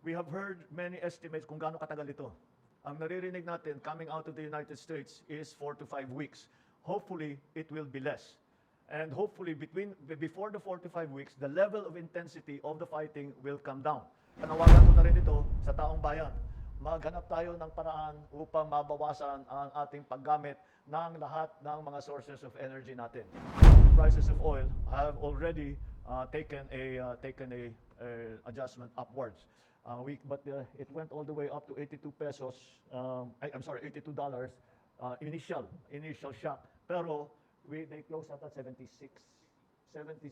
We have heard many estimates kung gaano katagal ito. Ang naririnig natin coming out of the United States is 4 to 5 weeks. Hopefully, it will be less. And hopefully, before the 4 to 5 weeks, the level of intensity of the fighting will come down. Panawagan ko na rin ito sa taong bayan. Maghanap tayo ng paraan upang mabawasan ang ating paggamit ng lahat ng mga sources of energy natin. Prices of oil have already taken a adjustment upwards. It went all the way up to 82 pesos. I'm sorry, $82. Initial shock. Pero they closed at 76.50.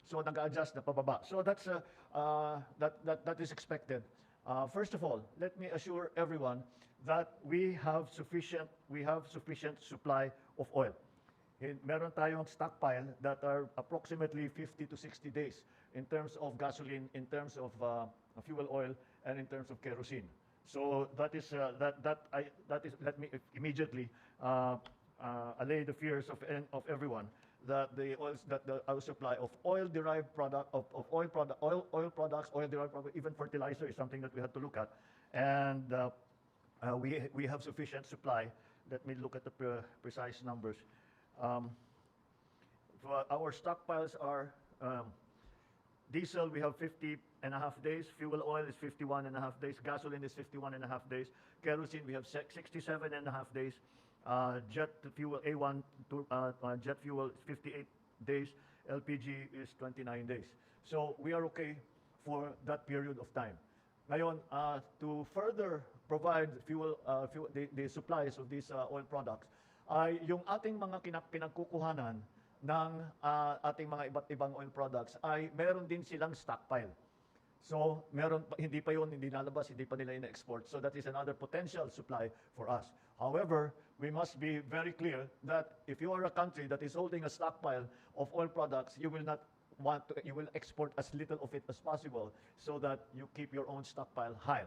So nag-adjust na pababa. So that is expected. First of all, let me assure everyone that we have sufficient supply of oil. Meron tayong stockpile that are approximately 50 to 60 days in terms of gasoline, in terms of fuel oil, and in terms of kerosene. So that is let me immediately allay the fears of everyone that our supply of oil-derived product of oil products, oil-derived product, even fertilizer is something that we have to look at, and we have sufficient supply. Let me look at the precise numbers. Our stockpiles are diesel, we have 50.5 days. Fuel oil is 51.5 days. Gasoline is 51.5 days. Kerosene, we have 67.5 days. Jet fuel, A1 jet fuel is 58 days. LPG is 29 days. So we are okay for that period of time. Ngayon, to further provide the supplies of these oil products, ay yung ating mga pinagkukuhanan ng ating mga iba't ibang oil products ay meron din silang stockpile. So hindi nalabas, hindi pa nila ina-export. So that is another potential supply for us. However, we must be very clear that if you are a country that is holding a stockpile of oil products, you will export as little of it as possible so that you keep your own stockpile high.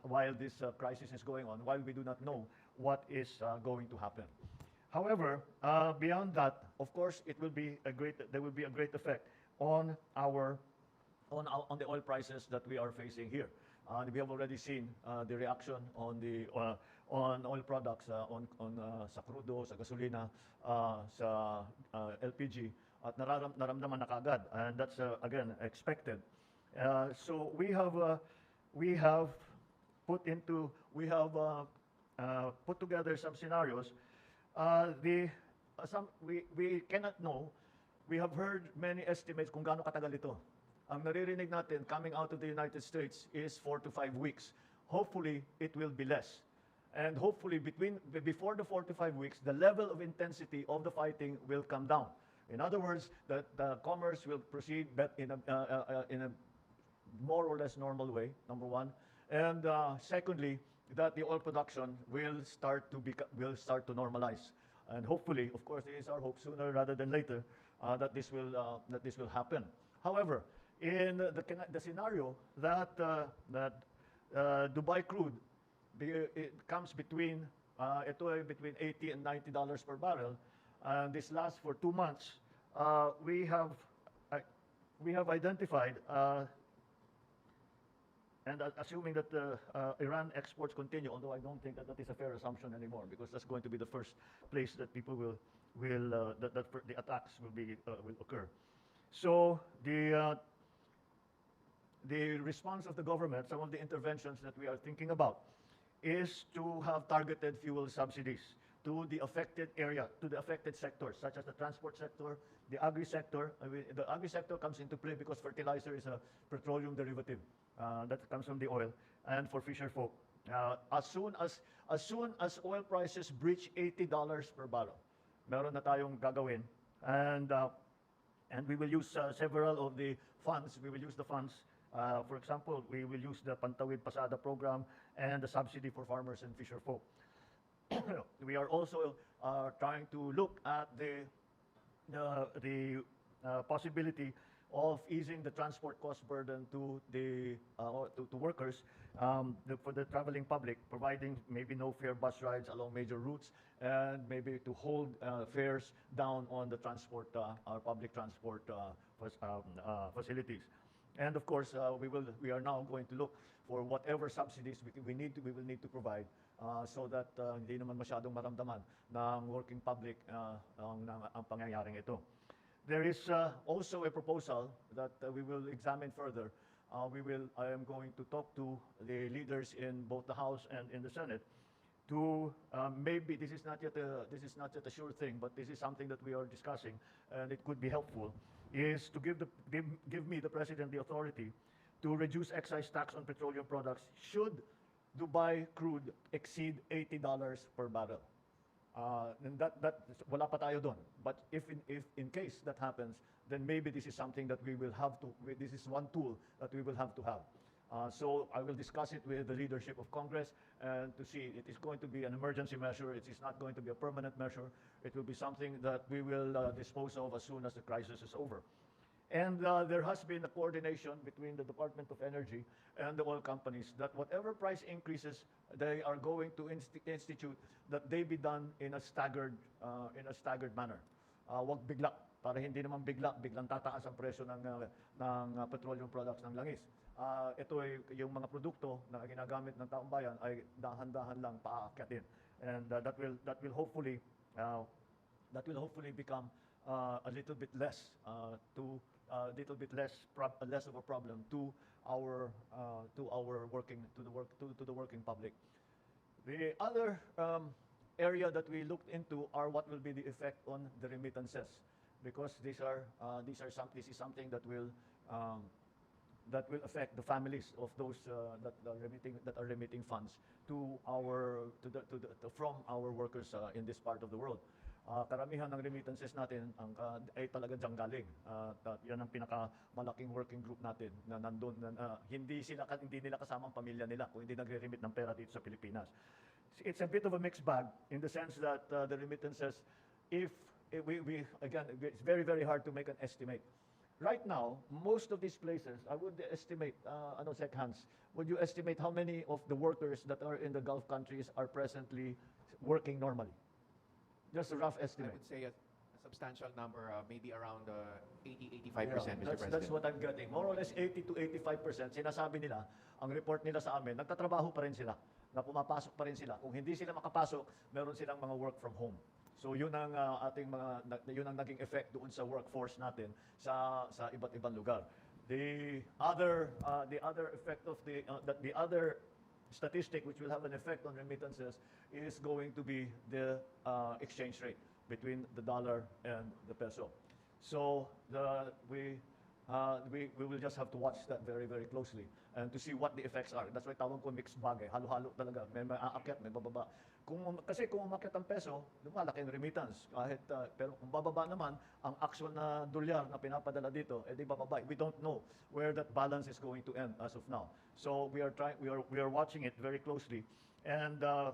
While this crisis is going on, while we do not know what is going to happen. However, beyond that, of course, there will be a great effect on the oil prices that we are facing here. We have already seen the reaction on oil products, sa crudo, sa gasolina, sa LPG, at naramdaman na kagad, and that's again expected. So we have put together some scenarios. We cannot know. We have heard many estimates kung gaano katagal ito. Ang naririnig natin coming out of the United States is 4 to 5 weeks. Hopefully, it will be less. And hopefully, before the 4 to 5 weeks, the level of intensity of the fighting will come down. In other words, the commerce will proceed in a more or less normal way, number one. And secondly, that the oil production will start to normalize. And hopefully, of course, it is our hope sooner rather than later that this will happen. However, in the scenario that Dubai crude it comes between $80 and $90 per barrel, and this lasts for 2 months, we have identified. And assuming that Iran exports continue, although I don't think that is a fair assumption anymore, because that's going to be the first place that people the attacks will occur. So the response of the government, some of the interventions that we are thinking about, is to have targeted fuel subsidies to the affected area, to the affected sectors, such as the transport sector, the agri sector. The agri sector comes into play because fertilizer is a petroleum derivative that comes from the oil, and for fisher folk. As soon as oil prices breach $80 per barrel, meron na tayong gagawin, and we will use several of the funds. We will use the funds. For example, we will use the Pantawid Pasada program and the subsidy for farmers and fisher folk. We are also trying to look at the possibility of easing the transport cost burden to workers, for the traveling public, providing maybe no fare bus rides along major routes, and maybe to hold fares down on the transport, our public transport facilities. And of course, we are now going to look for whatever subsidies we will need to provide so that hindi naman masyadong maramdaman ng working public ang pangyayaring ito. There is also a proposal that we will examine further. I am going to talk to the leaders in both the House and in the Senate to maybe this is not yet a sure thing, but this is something that we are discussing, and it could be helpful. Is to give me the President the authority to reduce excise tax on petroleum products should Dubai crude exceed $80 per barrel. And wala pa tayo doon. But if in case that happens, then maybe this is something that we will have to, this is one tool that we will have to have. So I will discuss it with the leadership of Congress and to see it is going to be an emergency measure. It is not going to be a permanent measure. It will be something that we will dispose of as soon as the crisis is over. And there has been a coordination between the Department of Energy and the oil companies that whatever price increases they are going to institute, that they be done in a staggered manner. Wag bigla, para hindi naman biglang tataas ang presyo ng petroleum products ng langis. Ito ay yung mga produkto na ginagamit ng taong bayan ay dahan-dahan lang paaakyatin. And that will hopefully become a little bit less less of a problem to the working public. The other area that we looked into are what will be the effect on the remittances, because this is something that will affect the families of those that are remitting funds from our workers in this part of the world. Karamihan ng remittances natin ay talaga diyan galing. Yan ang pinakamalaking working group natin na nandun hindi nila kasama ang pamilya nila kung hindi nagre-remit ng pera dito sa Pilipinas. It's a bit of a mixed bag in the sense that the remittances, if again, it's very, very hard to make an estimate. Right now, most of these places, I would estimate, Sec Hans, would you estimate how many of the workers that are in the Gulf countries are presently working normally? Just a rough estimate. I would say a substantial number, maybe around 80-85%, Mr. President. That's what I'm getting. More or less 80 to 85%. Sinasabi nila, ang report nila sa amin, nagtatrabaho pa rin sila, na pumapasok pa rin sila. Kung hindi sila makapasok, meron silang mga work from home. So yun ang yun ang naging effect doon sa workforce natin sa iba't ibang lugar. The other effect of the other statistic which will have an effect on remittances is going to be the exchange rate between the dollar and the peso. So we will just have to watch that very, very closely and to see what the effects are. That's why tawag ko mixed bag. Halo-halo talaga. May aakyat, may bababa. Kasi kung umakyat ang peso, lumalaki ang remittance. Pero kung bababa naman, ang actual na dolyar na pinapadala dito, di bababa. We don't know where that balance is going to end as of now. So we are watching it very closely. And for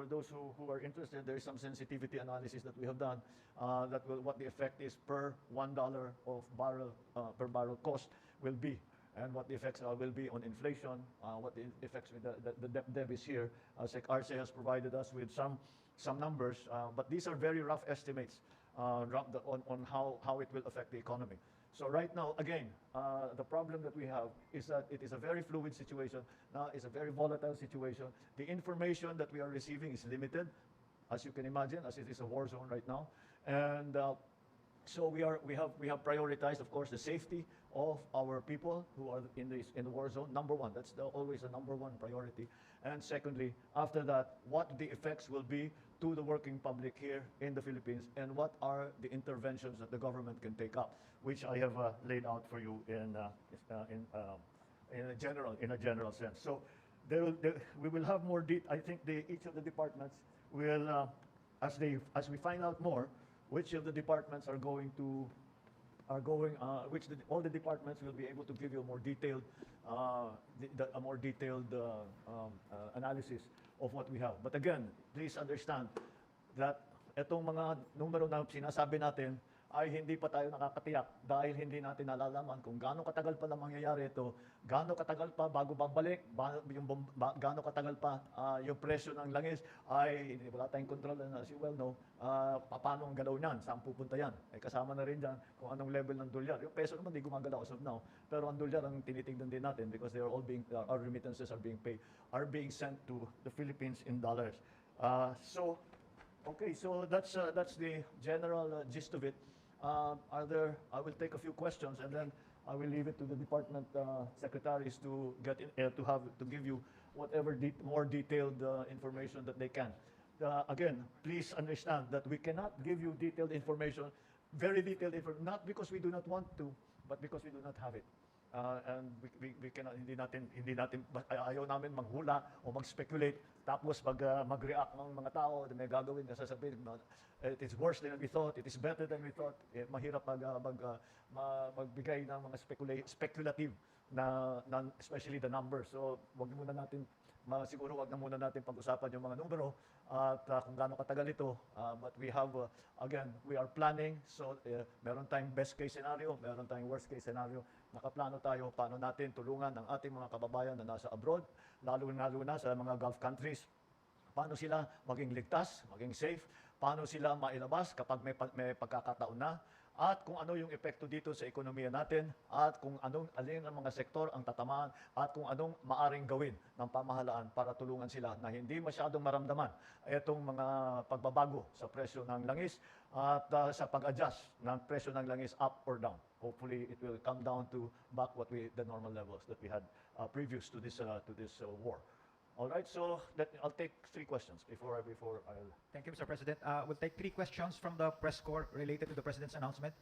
those who are interested, there is some sensitivity analysis that we have done what the effect is per $1 of per barrel cost will be, and what the effects will be on inflation, what the effects with the DEB is here. Sec Arce has provided us with some numbers, but these are very rough estimates on how it will affect the economy. So right now, again, the problem that we have is that it is a very fluid situation. Now it's a very volatile situation. The information that we are receiving is limited, as you can imagine, as it is a war zone right now. And so we have prioritized, of course, the safety of our people who are in the war zone. Number one, that's always a number one priority. And secondly, after that, what the effects will be to the working public here in the Philippines, and what are the interventions that the government can take up, which I have laid out for you in a general sense. So we will have more I think each of the departments will, as we find out more, which of the departments all the departments will be able to give you a more detailed analysis of what we have. But again, please understand that itong mga numero na sinasabi natin ay hindi pa tayo nakakatiyak dahil hindi natin nalalaman kung gaano katagal pa lang mangyayari ito, gaano katagal pa bago babalik, gaano katagal pa yung presyo ng langis ay wala tayong control, and as you well know, paano ang galaw niyan, saan pupunta yan. Ay kasama na rin dyan kung anong level ng dolyar. Yung peso naman di gumagalaw as of now, pero ang dolyar ang tinitingnan din natin because they are all being, our remittances are being paid, are being sent to the Philippines in dollars. Okay, so that's the general gist of it. I will take a few questions and then I will leave it to the department secretaries to get in, to give you whatever more detailed information that they can. Again, please understand that we cannot give you detailed information, very detailed information, not because we do not want to, but because we do not have it. And we cannot, hindi natin, ayaw namin manghula o mag-speculate, tapos mag-react ng mga tao, may gagawin na sasabihin, it is worse than we thought, it is better than we thought. Mahirap magbigay ng mga speculative na especially the numbers. So, siguro wag na muna natin pag-usapan yung mga numero at kung gaano katagal ito. But we have, again, we are planning. So, meron tayong best case scenario, meron tayong worst case scenario. Nakaplano tayo paano natin tulungan ang ating mga kababayan na nasa abroad, lalo na sa mga Gulf countries. Paano sila maging ligtas, maging safe, paano sila mailabas kapag may pagkakataon na, at kung ano yung epekto dito sa ekonomiya natin, at kung alin ang mga sektor ang tatamaan, at kung anong maaring gawin ng pamahalaan para tulungan sila na hindi masyadong maramdaman itong mga pagbabago sa presyo ng langis at sa pag-adjust ng presyo ng langis up or down. Hopefully, it will come down to back the normal levels that we had previous to this war. All right, so I'll take 3 questions before I'll... Thank you, Mr. President. We'll take 3 questions from the press corps related to the President's announcement.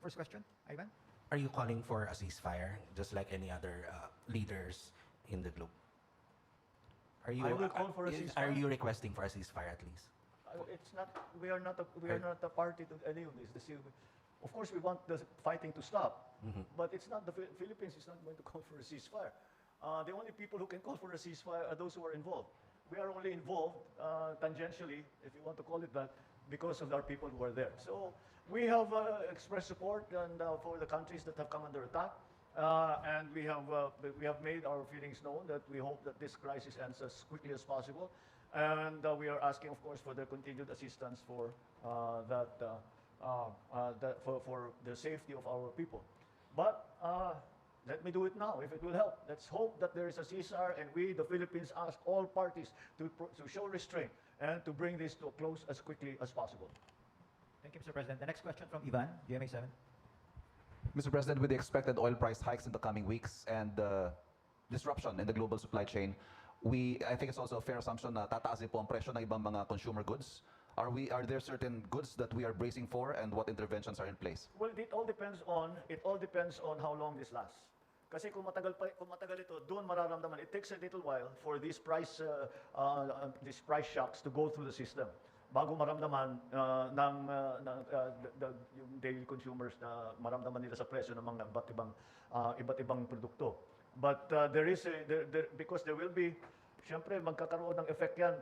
First question, Ivan. Are you calling for a ceasefire, just like any other leaders in the globe? Are you, I will call for a ceasefire. Are you requesting for a ceasefire at least? It's not. We are not a party to any of this. Of course, we want the fighting to stop, but it's not the Philippines is not going to call for a ceasefire. The only people who can call for a ceasefire are those who are involved. We are only involved tangentially, if you want to call it that, because of our people who are there. So we have expressed support for the countries that have come under attack, and we have made our feelings known that we hope that this crisis ends as quickly as possible, and we are asking, of course, for the continued assistance for for the safety of our people. But let me do it now, if it will help. Let's hope that there is a ceasefire, and we, the Philippines, ask all parties to show restraint and to bring this to a close as quickly as possible. Thank you, Mr. President. The next question from Ivan, GMA 7. Mr. President, with the expected oil price hikes in the coming weeks and disruption in the global supply chain, I think it's also a fair assumption na tataas din po ang presyo ng ibang mga consumer goods. Are there certain goods that we are bracing for, and what interventions are in place? Well, it all depends on how long this lasts. Kasi kung matagal ito, doon mararamdaman. It takes a little while for these price shocks to go through the system bago maramdaman yung daily consumers na maramdaman nila sa presyo ng mga iba't ibang produkto. But because there will be, siyempre magkakaroon ng effect yan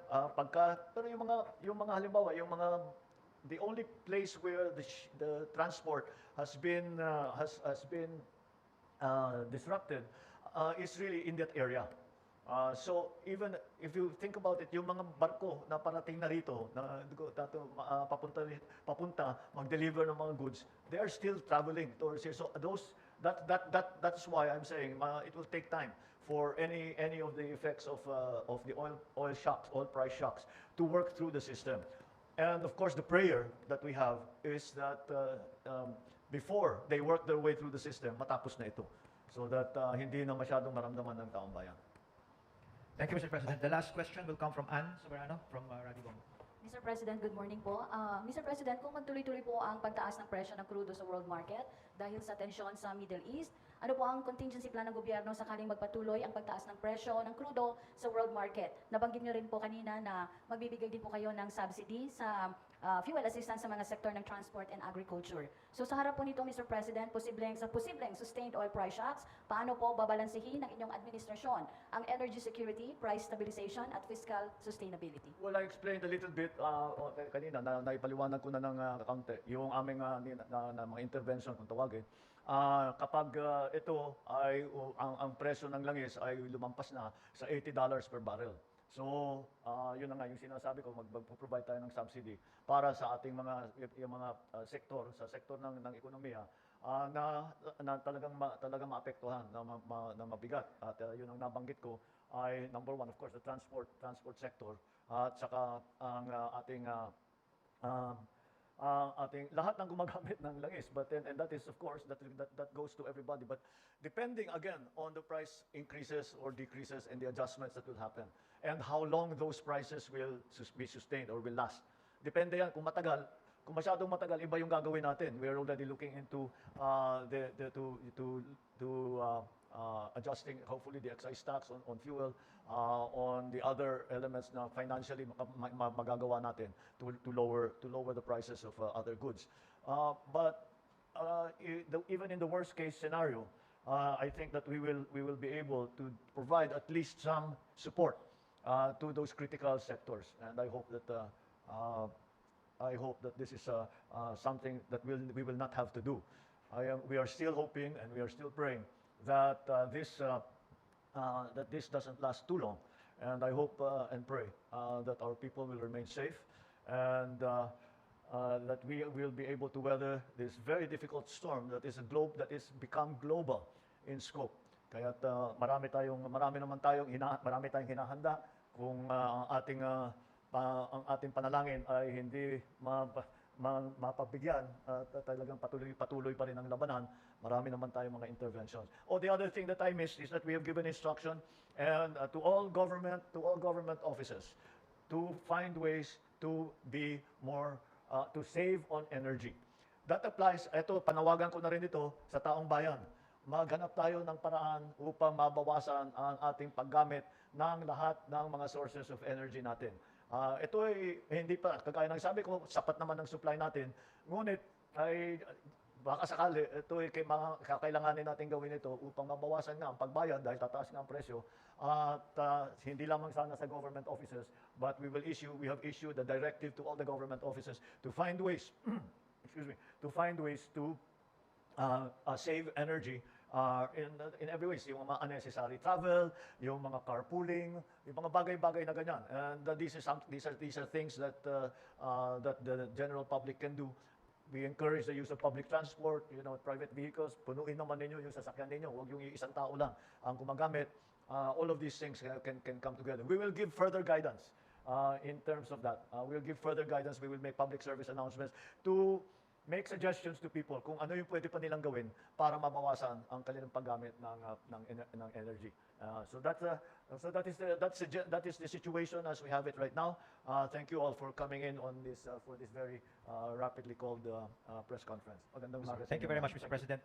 pero yung mga halimbawa, the only place where the transport has been disrupted is really in that area. So even if you think about it, yung mga barko na parating na rito, na papunta, mag-deliver ng mga goods, they are still traveling towards here. So that's why I'm saying it will take time for any of the effects of the oil shocks, oil price shocks, to work through the system. And of course, the prayer that we have is that before they work their way through the system, matapos na ito. So that hindi na masyadong maramdaman ng taong bayan. Thank you, Mr. President. The last question will come from Ann Soberano from Radyo Bongo. Mr. President, good morning po. Mr. President, kung magtuloy-tuloy po ang pagtaas ng presyo ng crudo sa world market dahil sa tensyon sa Middle East, ano po ang contingency plan ng gobyerno sakaling magpatuloy ang pagtaas ng presyo ng crudo sa world market? Nabanggit niyo rin po kanina na magbibigay din po kayo ng subsidy sa fuel assistance sa mga sektor ng transport and agriculture. So sa harap po nito, Mr. President, posibleng sustained oil price shocks, paano po babalansihin ng inyong administrasyon ang energy security, price stabilization, at fiscal sustainability? Well, I explained a little bit kanina, naipaliwanag ko na ng kaunti yung aming na mga intervention kung tawagin. Kapag ito ay ang presyo ng langis ay lumampas na sa $80 per barrel. So, yun na nga yung sinasabi ko, mag-provide tayo ng subsidy para sa ating yung mga sektor, sa sektor ng ekonomiya na talagang maapektuhan, na mabigat. At yun ang nabanggit ko ay number one, of course, the transport sector, at saka ang ating lahat ng gumagamit ng langis, but then, and that is of course that goes to everybody, but depending again on the price increases or decreases and the adjustments that will happen and how long those prices will be sustained or will last, depende yan. Kung masyadong matagal, iba yung gagawin natin. We are already looking into adjusting hopefully the excise tax on fuel, on the other elements na financially magagawa natin to lower the prices of other goods. But even in the worst case scenario, I think that we will be able to provide at least some support to those critical sectors, and I hope that this is something that we will not have to do. We are still hoping and we are still praying that this doesn't last too long, and I hope and pray that our people will remain safe, and that we will be able to weather this very difficult storm that is become global in scope. Kaya marami naman tayong hinahanda kung ang ating panalangin ay hindi mapabigyan at talagang patuloy pa rin ang labanan. Marami naman tayong mga interventions. The other thing that I missed is that we have given instruction and to all government offices to find ways to be more to save on energy. That applies, panawagan ko na rin ito sa taong bayan. Maghanap tayo ng paraan upang mabawasan ang ating paggamit ng lahat ng mga sources of energy natin. Ito ay hindi pa, kagaya ng sabi ko, sapat naman ang supply natin. Ngunit ay baka sakali, ito ay kakailanganin natin gawin ito upang mabawasan nga ang pagbayad dahil tataas nga ang presyo. At hindi lamang sana sa government offices, but we have issued a directive to all the government offices to find ways, to save energy in every ways, yung mga unnecessary travel, yung mga carpooling, yung mga bagay-bagay na ganyan. And these are things that the general public can do. We encourage the use of public transport, private vehicles. Punuin naman ninyo yung sasakyan ninyo. Huwag yung isang tao lang ang gumagamit. All of these things can come together. We will give further guidance in terms of that. We'll give further guidance. We will make public service announcements to make suggestions to people kung ano yung pwede pa nilang gawin para mabawasan ang kanilang paggamit ng energy. So that is the situation as we have it right now. Thank you all for coming in on this for this very rapidly called press conference. Magandang umaga sa Thank you inyo. very much, Mr. President.